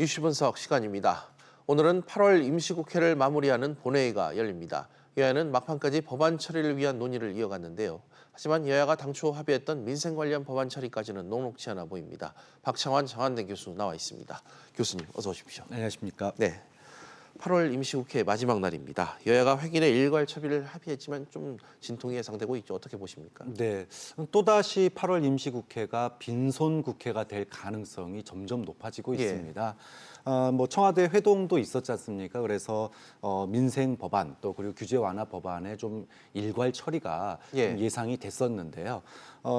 이슈 분석 시간입니다. 오늘은 8월 임시국회를 마무리하는 본회의가 열립니다. 여야는 막판까지 법안 처리를 위한 논의를 이어갔는데요. 하지만 여야가 당초 합의했던 민생 관련 법안 처리까지는 녹록지 않아 보입니다. 박창환 정한대 교수 나와 있습니다. 교수님 어서 오십시오. 안녕하십니까. 네. 8월 임시국회 마지막 날입니다. 여야가 회기내 일괄 처리를 합의했지만 좀 진통이 예상되고 있죠. 어떻게 보십니까? 네, 또다시 8월 임시국회가 빈손 국회가 될 가능성이 점점 높아지고 있습니다. 뭐 청와대 회동도 있었지 않습니까? 그래서 민생 법안 또 그리고 규제 완화 법안에 좀 일괄 처리가 좀 예상이 됐었는데요.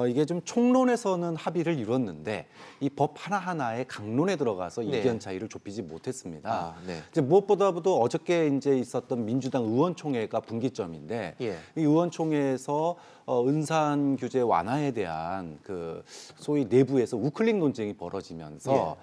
이게 좀 총론에서는 합의를 이뤘는데 이 법 하나하나의 강론에 들어가서 이견 차이를 좁히지 못했습니다. 이제 무엇보다도 어저께 이제 있었던 민주당 의원총회가 분기점인데 이 의원총회에서 은산 규제 완화에 대한 그 소위 내부에서 우클릭 논쟁이 벌어지면서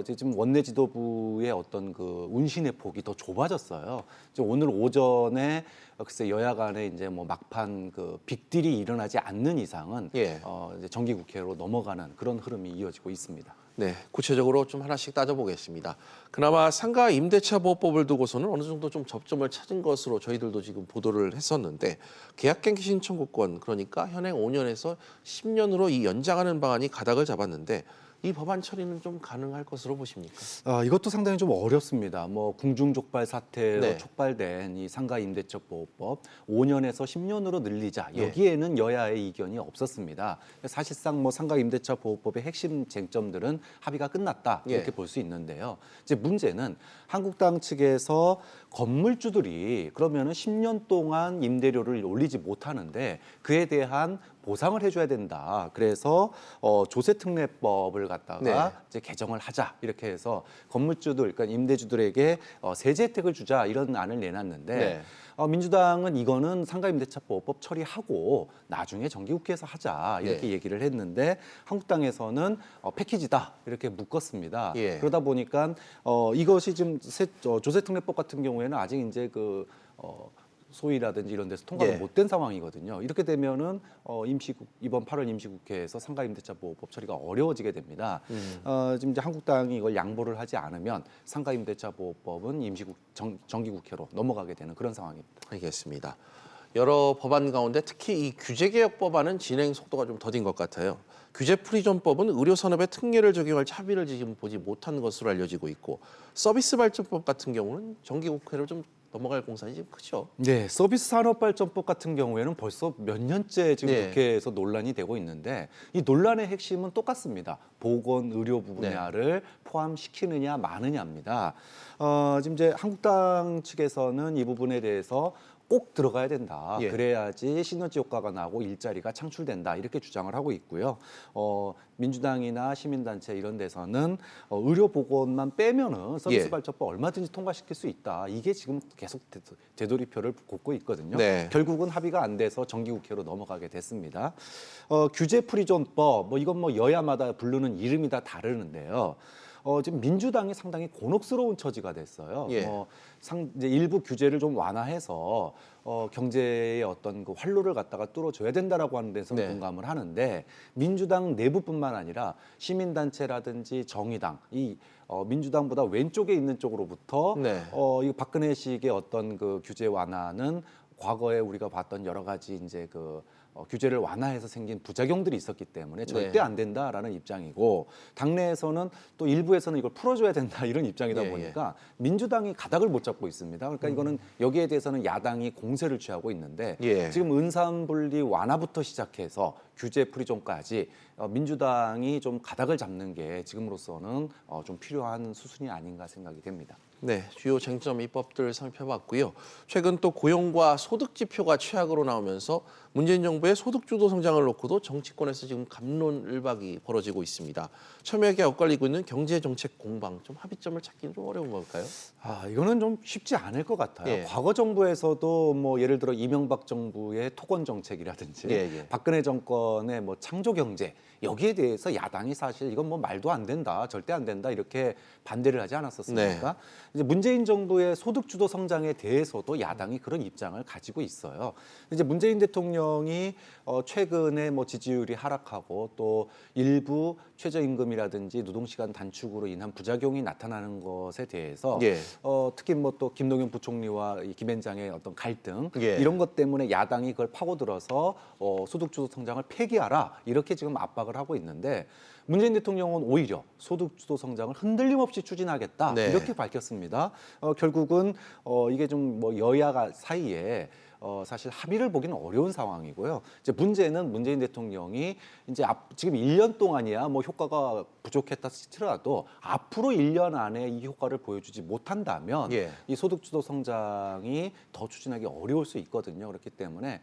이제 좀 원내 지도부의 어떤 그 운신의 폭이 더 좁아졌어요. 이제 오늘 오전에 글쎄 여야 간에 이제 뭐 막판 그 빅딜이 일어나지 않는 이상은 이제 정기국회로 넘어가는 그런 흐름이 이어지고 있습니다. 네, 구체적으로 좀 하나씩 따져보겠습니다. 그나마 상가 임대차 보호법을 두고서는 어느 정도 좀 접점을 찾은 것으로 저희들도 지금 보도를 했었는데 계약갱신 신청구권 그러니까 현행 5년에서 10년으로 이 연장하는 방안이 가닥을 잡았는데 이 법안 처리는 좀 가능할 것으로 보십니까? 이것도 상당히 좀 어렵습니다. 뭐 궁중족발 사태로 촉발된 이 상가 임대차 보호법 5년에서 10년으로 늘리자 여기에는 여야의 이견이 없었습니다. 사실상 뭐 상가 임대차 보호법의 핵심 쟁점들은 합의가 끝났다 이렇게 볼 수 있는데요. 이제 문제는 한국당 측에서 건물주들이 그러면은 10년 동안 임대료를 올리지 못하는데 그에 대한 보상을 해줘야 된다. 그래서 조세특례법을 갖다가 이제 개정을 하자 이렇게 해서 건물주들, 그러니까 임대주들에게 세제 혜택을 주자 이런 안을 내놨는데 민주당은 이거는 상가임대차보호법 처리하고 나중에 정기국회에서 하자 이렇게 얘기를 했는데 한국당에서는 패키지다 이렇게 묶었습니다. 그러다 보니까 이것이 지금 조세특례법 같은 경우에는 아직 이제 그 소위라든지 이런 데서 통과가 못 된 상황이거든요. 이렇게 되면은 이번 8월 임시국회에서 상가임대차보호법 처리가 어려워지게 됩니다. 지금 이제 한국당이 이걸 양보를 하지 않으면 상가임대차보호법은 정기국회로 넘어가게 되는 그런 상황입니다. 알겠습니다. 여러 법안 가운데 특히 이 규제개혁 법안은 진행 속도가 좀 더딘 것 같아요. 규제프리존법은 의료산업에 특례를 적용할 합의를 지금 보지 못한 것으로 알려지고 있고 서비스발전법 같은 경우는 정기국회로 좀 넘어갈 공산이 지금 크죠. 네, 서비스산업발전법 같은 경우에는 벌써 몇 년째 지금 국회에서 논란이 되고 있는데 이 논란의 핵심은 똑같습니다. 보건, 의료 분야를 포함시키느냐 마느냐입니다. 지금 이제 한국당 측에서는 이 부분에 대해서 꼭 들어가야 된다. 그래야지 시너지 효과가 나고 일자리가 창출된다. 이렇게 주장을 하고 있고요. 민주당이나 시민단체 이런 데서는 의료보건만 빼면은 서비스발전법 얼마든지 통과시킬 수 있다. 이게 지금 계속 되돌이표를 걷고 있거든요. 결국은 합의가 안 돼서 정기국회로 넘어가게 됐습니다. 규제프리존법, 뭐 이건 뭐 여야마다 부르는 이름이 다 다르는데요. 지금 민주당이 상당히 곤혹스러운 처지가 됐어요. 이제 일부 규제를 좀 완화해서 경제의 어떤 그 활로를 갖다가 뚫어줘야 된다라고 하는 데서는 공감을 하는데 민주당 내부뿐만 아니라 시민단체라든지 정의당 이 민주당보다 왼쪽에 있는 쪽으로부터 이 박근혜식의 어떤 그 규제 완화는 과거에 우리가 봤던 여러 가지 이제 그 규제를 완화해서 생긴 부작용들이 있었기 때문에 절대 안 된다라는 입장이고 당내에서는 또 일부에서는 이걸 풀어줘야 된다 이런 입장이다 보니까 민주당이 가닥을 못 잡고 있습니다. 그러니까 이거는 여기에 대해서는 야당이 공세를 취하고 있는데 지금 은산분리 완화부터 시작해서 규제 프리존까지 민주당이 좀 가닥을 잡는 게 지금으로서는 좀 필요한 수순이 아닌가 생각이 됩니다. 네, 주요 쟁점 입법들 살펴봤고요. 최근 또 고용과 소득 지표가 최악으로 나오면서 문재인 정부의 소득 주도 성장을 놓고도 정치권에서 지금 갑론을박이 벌어지고 있습니다. 첨예하게 엇갈리고 있는 경제 정책 공방, 좀 합의점을 찾기는 좀 어려운 걸까요? 이거는 좀 쉽지 않을 것 같아요. 과거 정부에서도 뭐 예를 들어 이명박 정부의 토건 정책이라든지 박근혜 정권의 뭐 창조 경제 여기에 대해서 야당이 사실 이건 뭐 말도 안 된다, 절대 안 된다 이렇게 반대를 하지 않았었습니까? 이제 문재인 정부의 소득주도 성장에 대해서도 야당이 그런 입장을 가지고 있어요. 이제 문재인 대통령이 최근에 뭐 지지율이 하락하고 또 일부 최저임금이라든지 노동시간 단축으로 인한 부작용이 나타나는 것에 대해서 예. 특히 뭐 또 김동연 부총리와 이 김앤장의 어떤 갈등 예. 이런 것 때문에 야당이 그걸 파고들어서 소득주도 성장을 폐기하라 이렇게 지금 압박을 하고 있는데 문재인 대통령은 오히려 소득주도 성장을 흔들림 없이 추진하겠다 네. 이렇게 밝혔습니다. 결국은 이게 좀 뭐 여야가 사이에 사실 합의를 보기는 어려운 상황이고요. 이제 문제는 문재인 대통령이 이제 지금 1년 동안이야 뭐 효과가 부족했다 치더라도 앞으로 1년 안에 이 효과를 보여주지 못한다면 예. 이 소득주도 성장이 더 추진하기 어려울 수 있거든요. 그렇기 때문에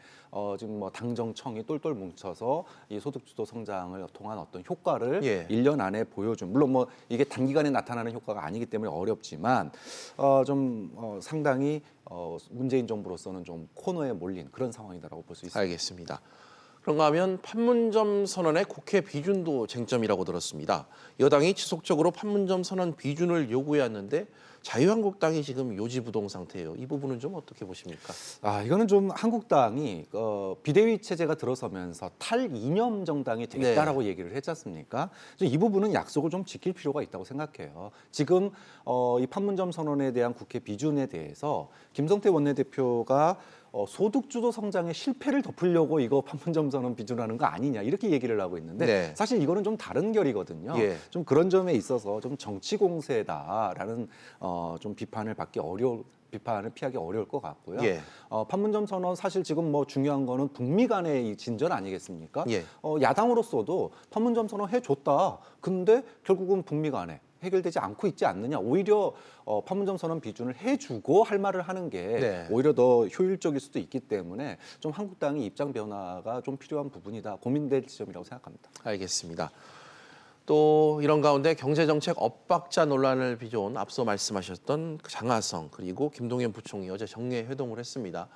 지금 뭐 당정청이 똘똘 뭉쳐서 이 소득주도 성장을 통한 어떤 효과를 예. 1년 안에 보여준 물론 뭐 이게 단기간에 나타나는 효과가 아니기 때문에 어렵지만 상당히 문재인 정부로서는 좀 코너에 몰린 그런 상황이다라고 볼 수 있습니다. 알겠습니다. 그런가 하면 판문점 선언의 국회 비준도 쟁점이라고 들었습니다. 여당이 지속적으로 판문점 선언 비준을 요구해왔는데 자유한국당이 지금 요지부동 상태예요. 이 부분은 좀 어떻게 보십니까? 이거는 좀 한국당이 비대위 체제가 들어서면서 탈이념 정당이 되겠다라고 얘기를 했지 않습니까? 이 부분은 약속을 좀 지킬 필요가 있다고 생각해요. 지금 이 판문점 선언에 대한 국회 비준에 대해서 김성태 원내대표가 소득주도 성장의 실패를 덮으려고 이거 판문점 선언 비준하는 거 아니냐 이렇게 얘기를 하고 있는데 네. 사실 이거는 좀 다른 결이거든요. 예. 좀 그런 점에 있어서 좀 정치 공세다라는 좀 비판을 피하기 어려울 것 같고요. 예. 판문점 선언 사실 지금 뭐 중요한 거는 북미 간의 이 진전 아니겠습니까? 예. 야당으로서도 판문점 선언 해줬다. 근데 결국은 북미 간에 해결되지 않고 있지 않느냐. 오히려 판문점 선언 비준을 해주고 할 말을 하는 게 네. 오히려 더 효율적일 수도 있기 때문에 좀 한국당이 입장 변화가 좀 필요한 부분이다. 고민될 지점이라고 생각합니다. 알겠습니다. 또 이런 가운데 경제정책 엇박자 논란을 빚어온 앞서 말씀하셨던 그 장하성 그리고 김동연 부총리 어제 정례 회동을 했습니다.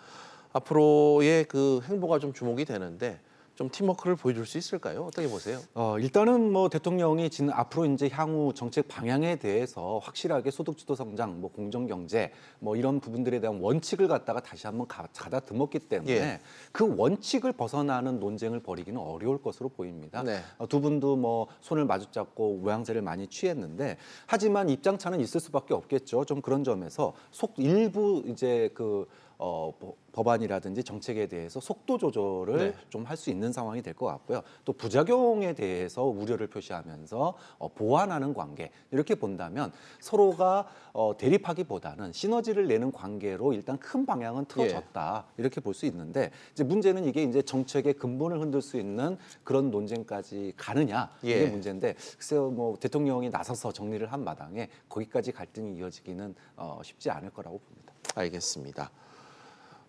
앞으로의 그 행보가 좀 주목이 되는데 좀 팀워크를 보여줄 수 있을까요? 어떻게 보세요? 일단은 뭐 대통령이 앞으로 이제 향후 정책 방향에 대해서 확실하게 소득주도 성장, 뭐 공정경제, 뭐 이런 부분들에 대한 원칙을 갖다가 다시 한번 가다듬었기 때문에 예. 그 원칙을 벗어나는 논쟁을 벌이기는 어려울 것으로 보입니다. 네. 두 분도 뭐 손을 마주잡고 모양새를 많이 취했는데 하지만 입장차는 있을 수밖에 없겠죠. 좀 그런 점에서 일부 이제 법안이라든지 정책에 대해서 속도 조절을 네. 좀 할 수 있는 상황이 될 것 같고요. 또 부작용에 대해서 우려를 표시하면서 보완하는 관계 이렇게 본다면 서로가 대립하기보다는 시너지를 내는 관계로 일단 큰 방향은 틀어졌다 이렇게 볼 수 있는데 이제 문제는 이게 이제 정책의 근본을 흔들 수 있는 그런 논쟁까지 가느냐 이게 예. 문제인데 글쎄요 뭐 대통령이 나서서 정리를 한 마당에 거기까지 갈등이 이어지기는 쉽지 않을 거라고 봅니다. 알겠습니다.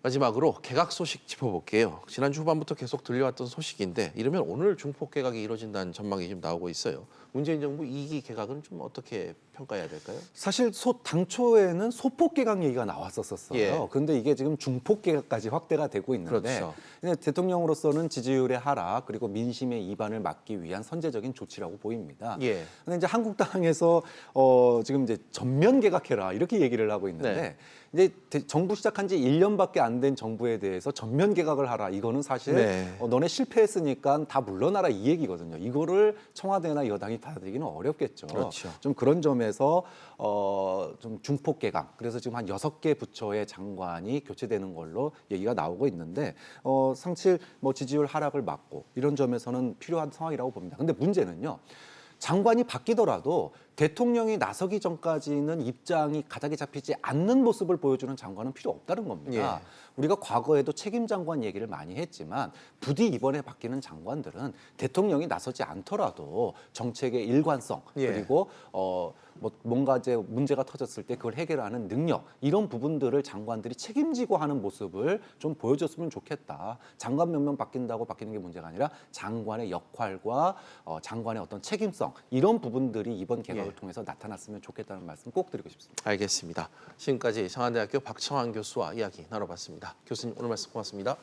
마지막으로 개각 소식 짚어볼게요. 지난주 후반부터 계속 들려왔던 소식인데 이러면 오늘 중폭 개각이 이루어진다는 전망이 지금 나오고 있어요. 문재인 정부 2기 개각은 좀 어떻게 평가해야 될까요? 사실 당초에는 소폭 개각 얘기가 나왔었어요. 예. 그런데 이게 지금 중폭 개각까지 확대가 되고 있는데 그렇죠. 대통령으로서는 지지율의 하락 그리고 민심의 이반을 막기 위한 선제적인 조치라고 보입니다. 예. 근데 이제 한국당에서 지금 이제 전면 개각해라 이렇게 얘기를 하고 있는데 네. 이제 정부 시작한 지 1년밖에 안 된 정부에 대해서 전면 개각을 하라 이거는 사실 네. 너네 실패했으니까 다 물러나라 이 얘기거든요. 이거를 청와대나 여당이 받아들이기는 어렵겠죠. 그렇죠. 좀 그런 점에서 좀 중폭 개각 그래서 지금 한 6개 부처의 장관이 교체되는 걸로 얘기가 나오고 있는데 상실 뭐 지지율 하락을 막고 이런 점에서는 필요한 상황이라고 봅니다. 근데 문제는요. 장관이 바뀌더라도 대통령이 나서기 전까지는 입장이 가닥이 잡히지 않는 모습을 보여주는 장관은 필요 없다는 겁니다. 예. 우리가 과거에도 책임 장관 얘기를 많이 했지만 부디 이번에 바뀌는 장관들은 대통령이 나서지 않더라도 정책의 일관성 예. 그리고 뭐 뭔가 이제 문제가 터졌을 때 그걸 해결하는 능력 이런 부분들을 장관들이 책임지고 하는 모습을 좀 보여줬으면 좋겠다. 장관 몇 명 바뀐다고 바뀌는 게 문제가 아니라 장관의 역할과 장관의 어떤 책임성 이런 부분들이 이번 개각을 통해서 나타났으면 좋겠다는 말씀 꼭 드리고 싶습니다. 알겠습니다. 지금까지 장한대학교 박청환 교수와 이야기 나눠봤습니다. 교수님 오늘 말씀 고맙습니다.